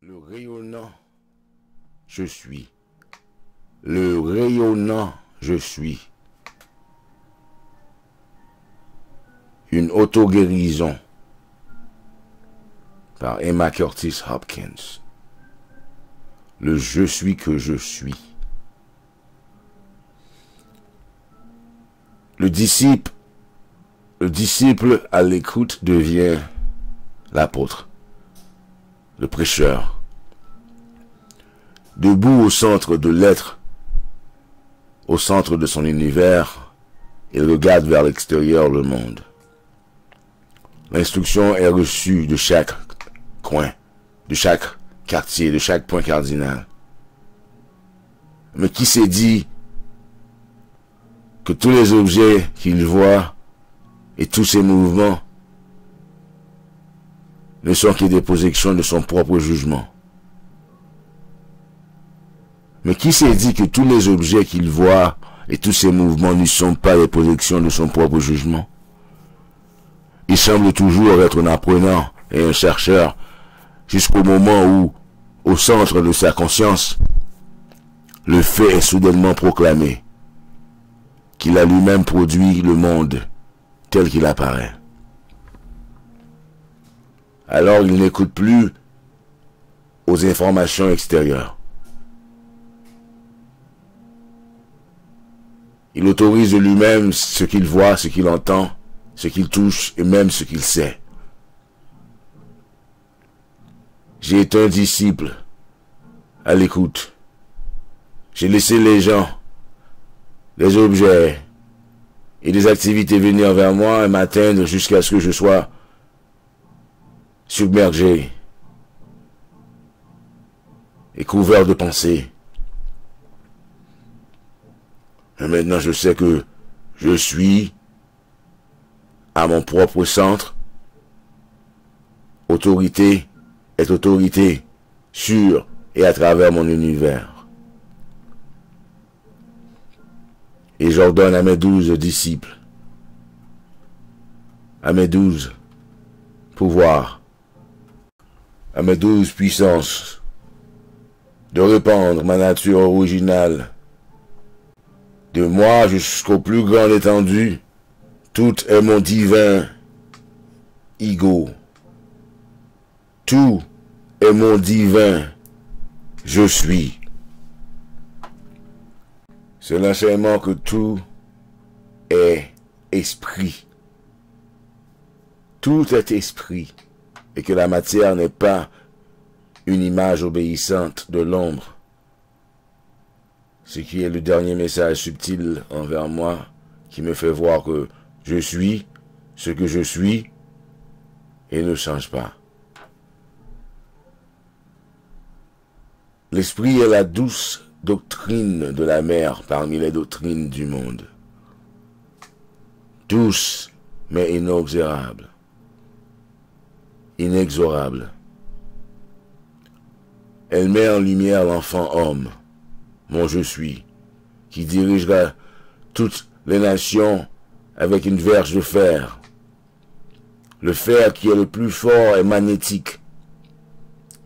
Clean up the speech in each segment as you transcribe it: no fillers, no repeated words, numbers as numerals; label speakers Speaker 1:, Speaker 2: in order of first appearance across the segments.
Speaker 1: Le rayonnant, je suis. Le rayonnant, je suis. Une auto-guérison par Emma Curtis Hopkins. Le je suis que je suis. Le disciple à l'écoute devient l'apôtre, le prêcheur. Debout au centre de l'être, au centre de son univers, il regarde vers l'extérieur le monde. L'instruction est reçue de chaque coin, de chaque quartier, de chaque point cardinal. Mais qui s'est dit que tous les objets qu'il voit et tous ses mouvements ne sont que des projections de son propre jugement? Mais qui s'est dit que tous les objets qu'il voit et tous ses mouvements ne sont pas les projections de son propre jugement? Il semble toujours être un apprenant et un chercheur jusqu'au moment où, au centre de sa conscience, le fait est soudainement proclamé qu'il a lui-même produit le monde tel qu'il apparaît. Alors il n'écoute plus aux informations extérieures. Il autorise de lui-même ce qu'il voit, ce qu'il entend, ce qu'il touche et même ce qu'il sait. J'ai été un disciple à l'écoute. J'ai laissé les gens, les objets et les activités venir vers moi et m'atteindre jusqu'à ce que je sois submergé et couvert de pensées. Et maintenant je sais que je suis à mon propre centre. Autorité est autorité sur et à travers mon univers. Et j'ordonne à mes 12 disciples, à mes 12 pouvoirs, à mes 12 puissances, de répandre ma nature originale, de moi jusqu'au plus grand étendue. Tout est mon divin ego. Tout est mon divin je suis. C'est l'enseignement que tout est esprit. Tout est esprit. Et que la matière n'est pas une image obéissante de l'ombre. Ce qui est le dernier message subtil envers moi, qui me fait voir que je suis ce que je suis et ne change pas. L'esprit est la douce doctrine de la mer parmi les doctrines du monde. Douce, mais inexorable. Inexorable. Elle met en lumière l'enfant homme, mon je suis, qui dirigera toutes les nations avec une verge de fer. Le fer qui est le plus fort est magnétique.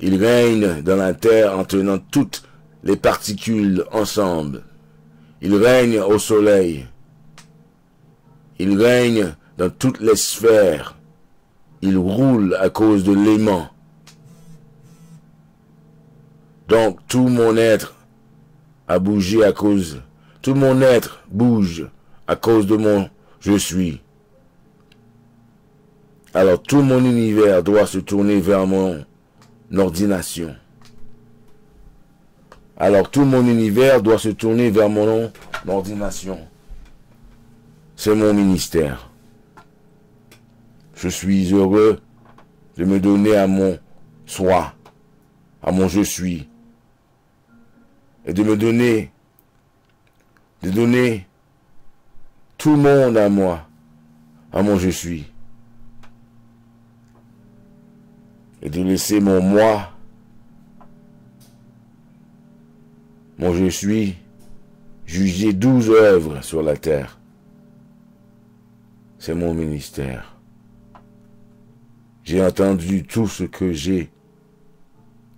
Speaker 1: Il règne dans la terre en tenant toutes les particules ensemble. Il règne au soleil. Il règne dans toutes les sphères. Il roule à cause de l'aimant. Donc tout mon être a bougé à cause... Tout mon être bouge à cause de mon je suis. Alors tout mon univers doit se tourner vers mon ordination. Alors tout mon univers doit se tourner vers mon ordination. C'est mon ministère. Je suis heureux de me donner à mon soi, à mon je suis, et de donner tout le monde à moi, à mon je suis, et de laisser mon moi, mon je suis, juger 12 œuvres sur la terre. C'est mon ministère. J'ai entendu tout ce que j'ai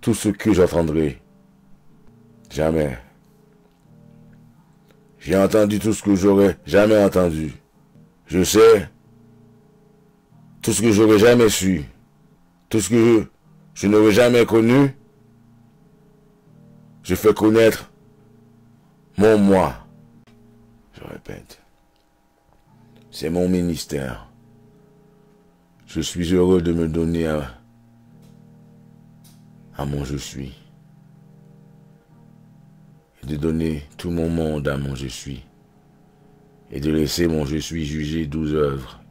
Speaker 1: tout ce que j'entendrai. Jamais. J'ai entendu tout ce que j'aurais jamais entendu. Je sais tout ce que j'aurais jamais su. Tout ce que je n'aurais jamais connu. Je fais connaître mon moi. Je répète. C'est mon ministère. Je suis heureux de me donner à mon je suis. Et de donner tout mon monde à mon je suis. Et de laisser mon je suis juger 12 œuvres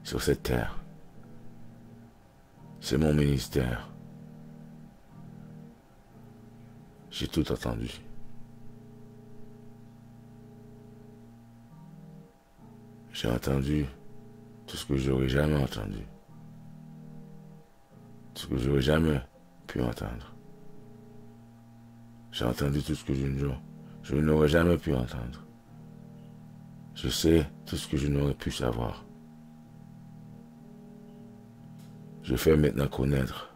Speaker 1: sur cette terre. C'est mon ministère. J'ai tout entendu. J'ai entendu tout ce que j'aurais jamais entendu. Tout ce que j'aurais jamais pu entendre. J'ai entendu tout ce que je n'aurais jamais pu entendre. Je sais tout ce que je n'aurais pu savoir. Je fais maintenant connaître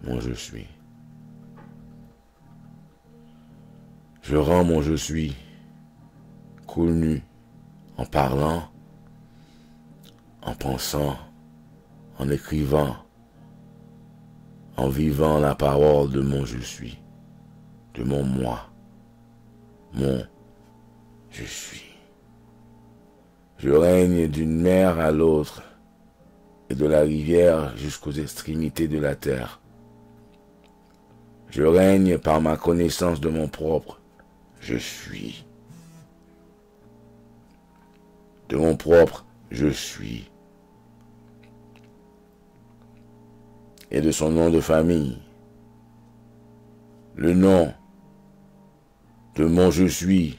Speaker 1: mon je suis. Je rends mon je suis connu en parlant, en pensant, en écrivant, en vivant la parole de mon je suis, de mon moi, mon je suis. Je règne d'une mer à l'autre et de la rivière jusqu'aux extrémités de la terre. Je règne par ma connaissance de mon propre je suis. De mon propre je suis. Et de son nom de famille. Le nom de mon je suis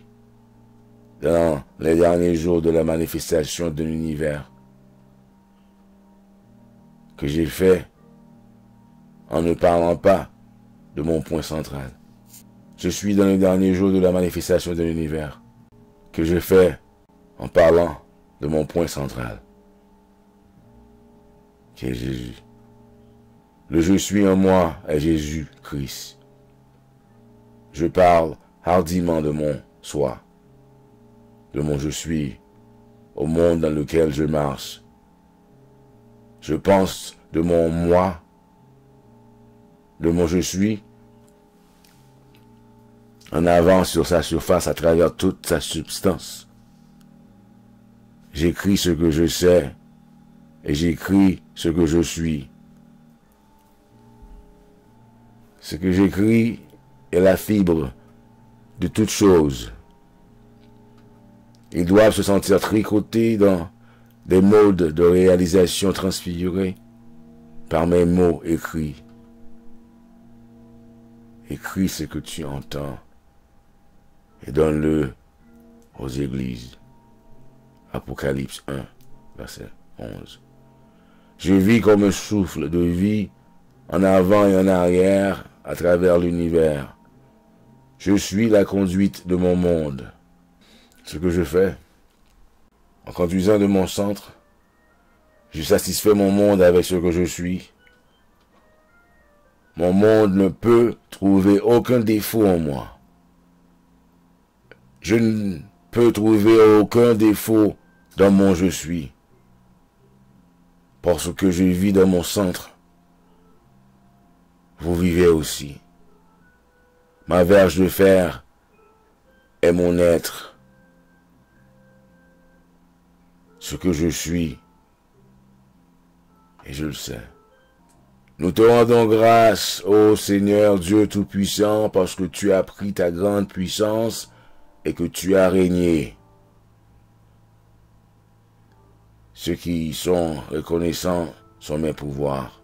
Speaker 1: dans les derniers jours de la manifestation de l'univers que j'ai fait en ne parlant pas de mon point central. Je suis dans les derniers jours de la manifestation de l'univers que je fais en parlant de mon point central, qui est Jésus. Le je suis en moi est Jésus-Christ. Je parle hardiment de mon soi, de mon je suis, au monde dans lequel je marche. Je pense de mon moi, de mon je suis, en avant sur sa surface à travers toute sa substance. J'écris ce que je sais et j'écris ce que je suis. Ce que j'écris est la fibre de toute chose. Ils doivent se sentir tricotés dans des modes de réalisation transfigurés par mes mots écrits. Écris ce que tu entends et donne-le aux églises. Apocalypse 1, verset 11. Je vis comme un souffle de vie en avant et en arrière à travers l'univers. Je suis la conduite de mon monde. Ce que je fais, en conduisant de mon centre, je satisfais mon monde avec ce que je suis. Mon monde ne peut trouver aucun défaut en moi. Je ne peux trouver aucun défaut dans mon je suis. Parce que je vis dans mon centre, vous vivez aussi. Ma verge de fer est mon être. Ce que je suis, et je le sais. Nous te rendons grâce, ô Seigneur Dieu Tout-Puissant, parce que tu as pris ta grande puissance et que tu as régné. Ceux qui sont reconnaissants sont mes pouvoirs.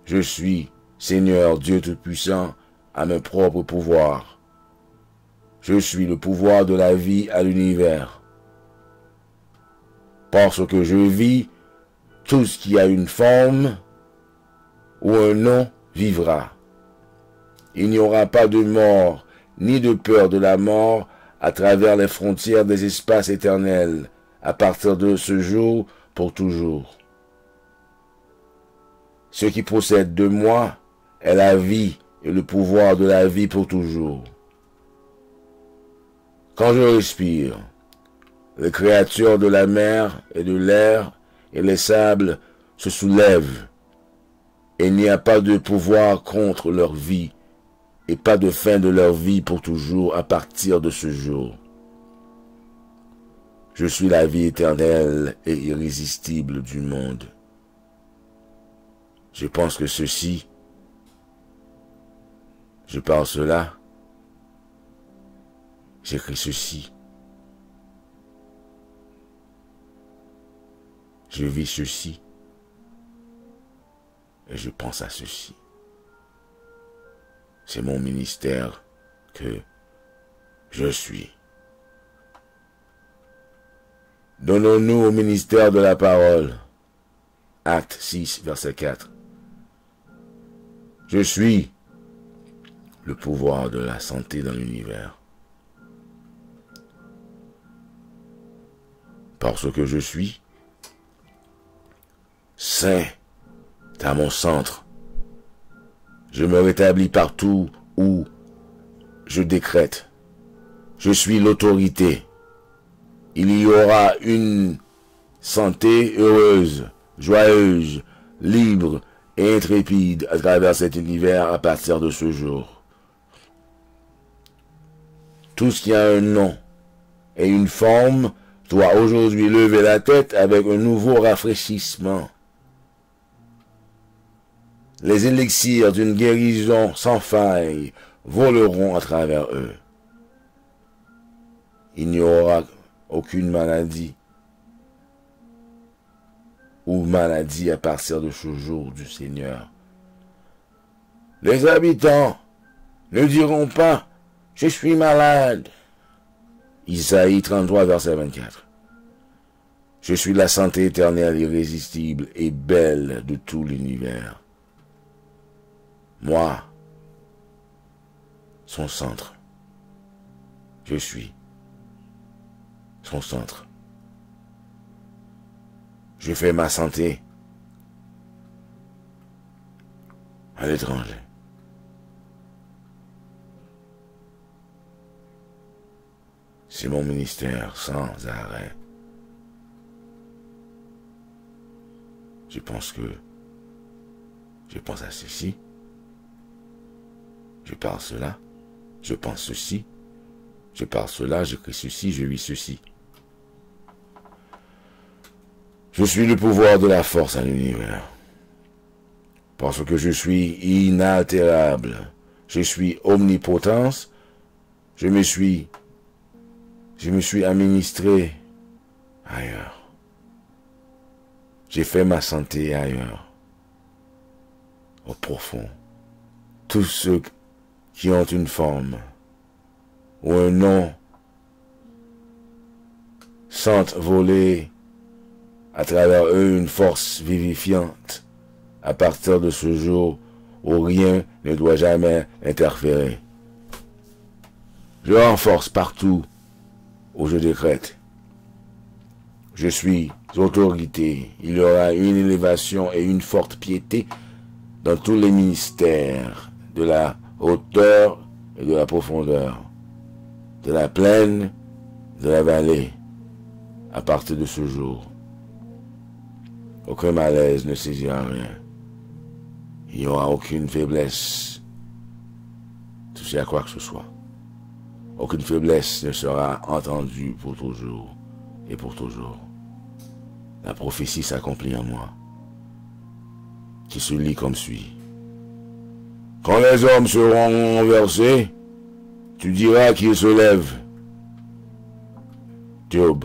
Speaker 1: Je suis, Seigneur Dieu Tout-Puissant, à mes propres pouvoirs. Je suis le pouvoir de la vie à l'univers. Parce que je vis, tout ce qui a une forme ou un nom vivra. Il n'y aura pas de mort, ni de peur de la mort à travers les frontières des espaces éternels, à partir de ce jour pour toujours. Ce qui procède de moi est la vie et le pouvoir de la vie pour toujours. Quand je respire, les créatures de la mer et de l'air et les sables se soulèvent, et il n'y a pas de pouvoir contre leur vie, et pas de fin de leur vie pour toujours à partir de ce jour. Je suis la vie éternelle et irrésistible du monde. Je pense que ceci, je parle cela, j'écris ceci, je vis ceci, et je pense à ceci. C'est mon ministère que je suis. Donnons-nous au ministère de la parole. Acte 6, verset 4. Je suis le pouvoir de la santé dans l'univers. Parce que je suis saint à mon centre. Je me rétablis partout où je décrète. Je suis l'autorité. Il y aura une santé heureuse, joyeuse, libre et intrépide à travers cet univers à partir de ce jour. Tout ce qui a un nom et une forme doit aujourd'hui lever la tête avec un nouveau rafraîchissement. Les élixirs d'une guérison sans faille voleront à travers eux. Il n'y aura aucune maladie ou maladie à partir de ce jour du Seigneur. Les habitants ne diront pas « Je suis malade ». Isaïe 33, verset 24. Je suis la santé éternelle, irrésistible et belle de tout l'univers. Moi, son centre. Je suis son centre. Je fais ma santé à l'étranger. C'est mon ministère sans arrêt. Je pense à ceci. Je parle cela. Je pense ceci. Je parle cela. J'écris ceci. Je vis ceci. Je suis le pouvoir de la force à l'univers. Parce que je suis inaltérable. Je suis omnipotence. Je me suis administré ailleurs. J'ai fait ma santé ailleurs. Au profond. Tous ceux qui ont une forme ou un nom sentent voler à travers eux une force vivifiante à partir de ce jour où rien ne doit jamais interférer. Je renforce partout où je décrète. Je suis autorité. Il y aura une élévation et une forte piété dans tous les ministères, de la hauteur et de la profondeur, de la plaine, de la vallée, à partir de ce jour. Aucun malaise ne saisira rien. Il n'y aura aucune faiblesse touchée à quoi que ce soit. Aucune faiblesse ne sera entendue pour toujours et pour toujours. La prophétie s'accomplit en moi, qui se lit comme suit. Quand les hommes seront renversés, tu diras qu'ils se lèvent. Job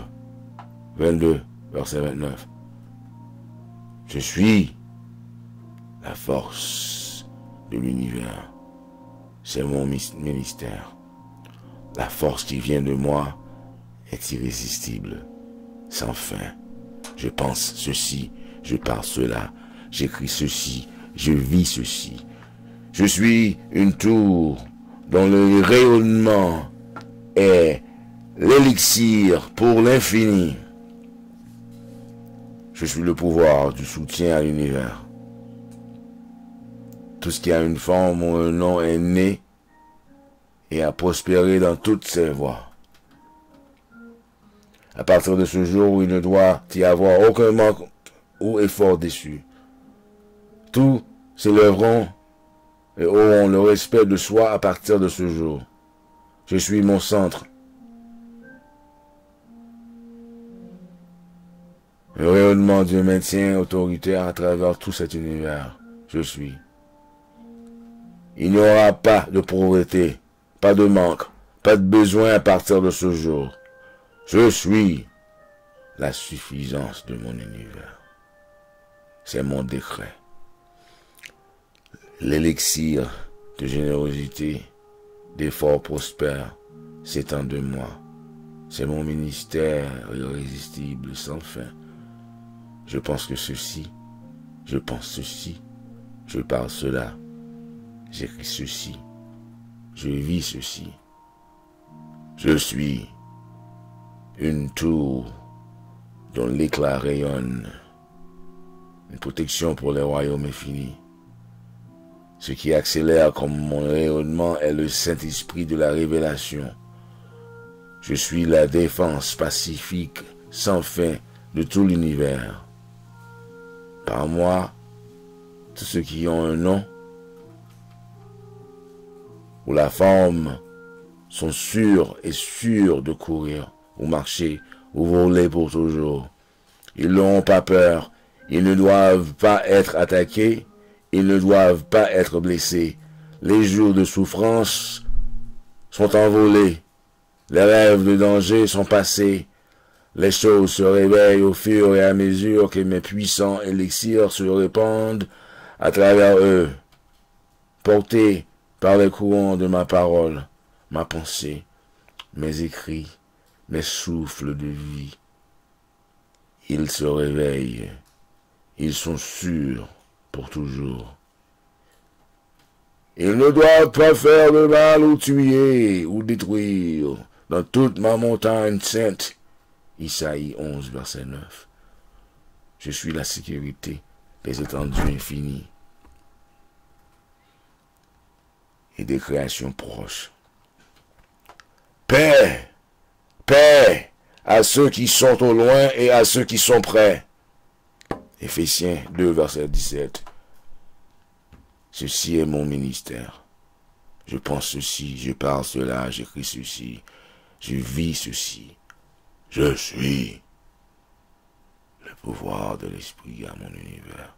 Speaker 1: 22, verset 29. Je suis la force de l'univers. C'est mon ministère. La force qui vient de moi est irrésistible, sans fin. Je pense ceci, je parle cela, j'écris ceci, je vis ceci. Je suis une tour dont le rayonnement est l'élixir pour l'infini. Je suis le pouvoir du soutien à l'univers. Tout ce qui a une forme ou un nom est né et a prospéré dans toutes ses voies. À partir de ce jour, il ne doit y avoir aucun manque ou effort déçu. Tous s'élèveront et auront le respect de soi à partir de ce jour. Je suis mon centre. Le rayonnement du maintien autoritaire à travers tout cet univers. Je suis. Il n'y aura pas de pauvreté, pas de manque, pas de besoin à partir de ce jour. Je suis la suffisance de mon univers. C'est mon décret. L'élixir de générosité, d'effort prospère, s'étend de moi. C'est mon ministère irrésistible, sans fin. Je pense que ceci, je pense ceci, je parle cela, j'écris ceci, je vis ceci. Je suis une tour dont l'éclat rayonne, une protection pour les royaumes infinis. Ce qui accélère comme mon rayonnement est le Saint-Esprit de la révélation. Je suis la défense pacifique sans fin de tout l'univers. Par moi, tous ceux qui ont un nom ou la forme sont sûrs de courir ou marcher ou voler pour toujours. Ils n'auront pas peur. Ils ne doivent pas être attaqués. Ils ne doivent pas être blessés. Les jours de souffrance sont envolés. Les rêves de danger sont passés. Les choses se réveillent au fur et à mesure que mes puissants élixirs se répandent à travers eux, portés par les courants de ma parole, ma pensée, mes écrits, mes souffles de vie. Ils se réveillent. Ils sont sûrs pour toujours. Ils ne doivent pas faire de mal ou tuer ou détruire dans toute ma montagne sainte. Isaïe 11, verset 9. Je suis la sécurité des étendues infinies et des créations proches. Paix, paix à ceux qui sont au loin et à ceux qui sont près. Éphésiens 2, verset 17. Ceci est mon ministère. Je pense ceci, je parle cela, j'écris ceci, je vis ceci. Je suis le pouvoir de l'esprit à mon univers.